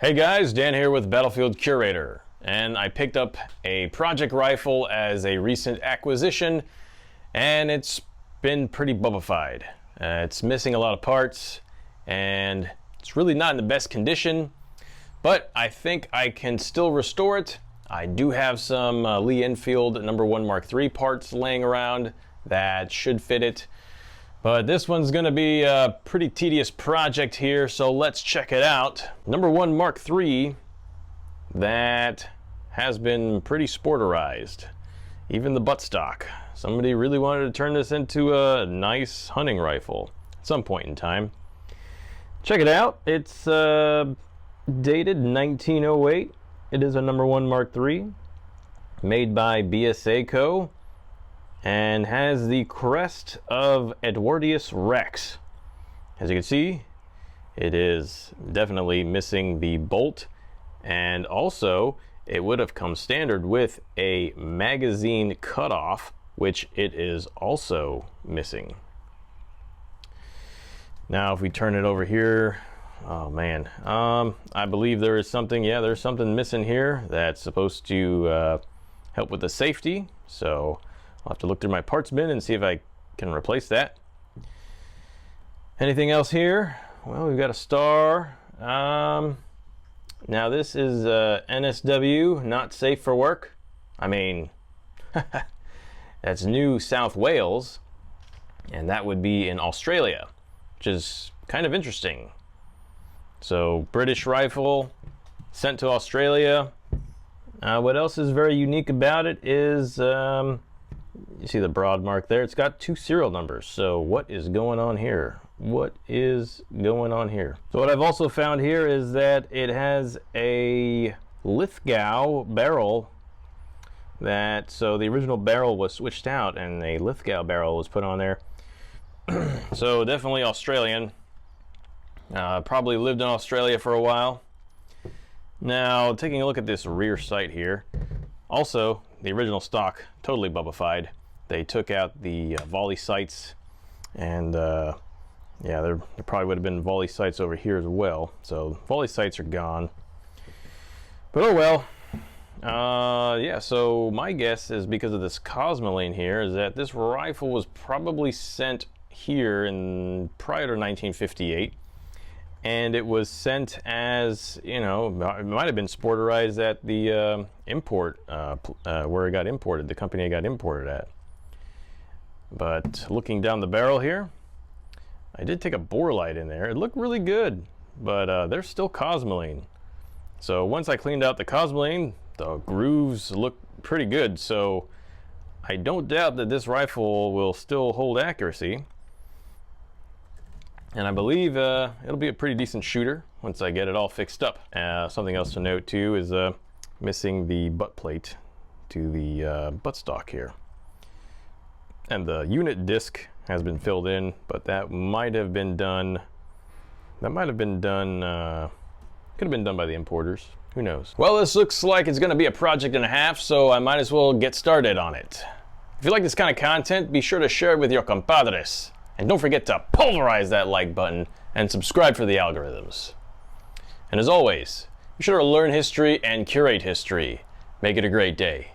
Hey guys, Dan here with Battlefield Curator, and I picked up a project rifle as a recent acquisition, and it's been pretty bubbified. It's missing a lot of parts, and it's really not in the best condition, but I think I can still restore it. I do have some Lee Enfield No1 Mk3 parts laying around that should fit it. But this one's gonna be a pretty tedious project here, so let's check it out. No1 Mk3 that has been pretty sporterized. Even the buttstock. Somebody really wanted to turn this into a nice hunting rifle at some point in time. Check it out. It's dated 1908. It is a No1 Mk3 made by BSA Co. and has the crest of Edwardius Rex. As you can see, it is definitely missing the bolt, and also it would have come standard with a magazine cutoff, which it is also missing. Now if we turn it over here, oh man, I believe there is something, there's something missing here that's supposed to help with the safety, so I'll have to look through my parts bin and see if I can replace that. Anything else here? Well, we've got a star. Now this is NSW, not safe for work. I mean, that's New South Wales, and that would be in Australia, which is kind of interesting. So, British rifle sent to Australia. What else is very unique about it is you see the broad mark there. It's got 2 serial numbers. So what is going on here? What is going on here? So what I've also found here is that it has a Lithgow barrel. So the original barrel was switched out and a Lithgow barrel was put on there. So definitely Australian. Probably lived in Australia for a while. Now taking a look at this rear sight here. Also, the original stock, totally bubbified. They took out the volley sights, and yeah, there probably would have been volley sights over here as well. So volley sights are gone. But oh well. Yeah, so my guess is because of this cosmoline here is that this rifle was probably sent here prior to 1958. And it was sent as, you know, it might have been sporterized at the import, where it got imported, the company it got imported at. But looking down the barrel here, I did take a bore light in there. It looked really good, but there's still cosmoline. So once I cleaned out the cosmoline, the grooves look pretty good. So I don't doubt that this rifle will still hold accuracy. And I believe it'll be a pretty decent shooter once I get it all fixed up. Something else to note too is missing the butt plate to the buttstock here. And the unit disc has been filled in, but that might have been done, could have been done by the importers. Who knows? Well, this looks like it's gonna be a project and a half, so I might as well get started on it. If you like this kind of content, be sure to share it with your compadres. And don't forget to pulverize that like button and subscribe for the algorithms. And as always, be sure to learn history and curate history. Make it a great day.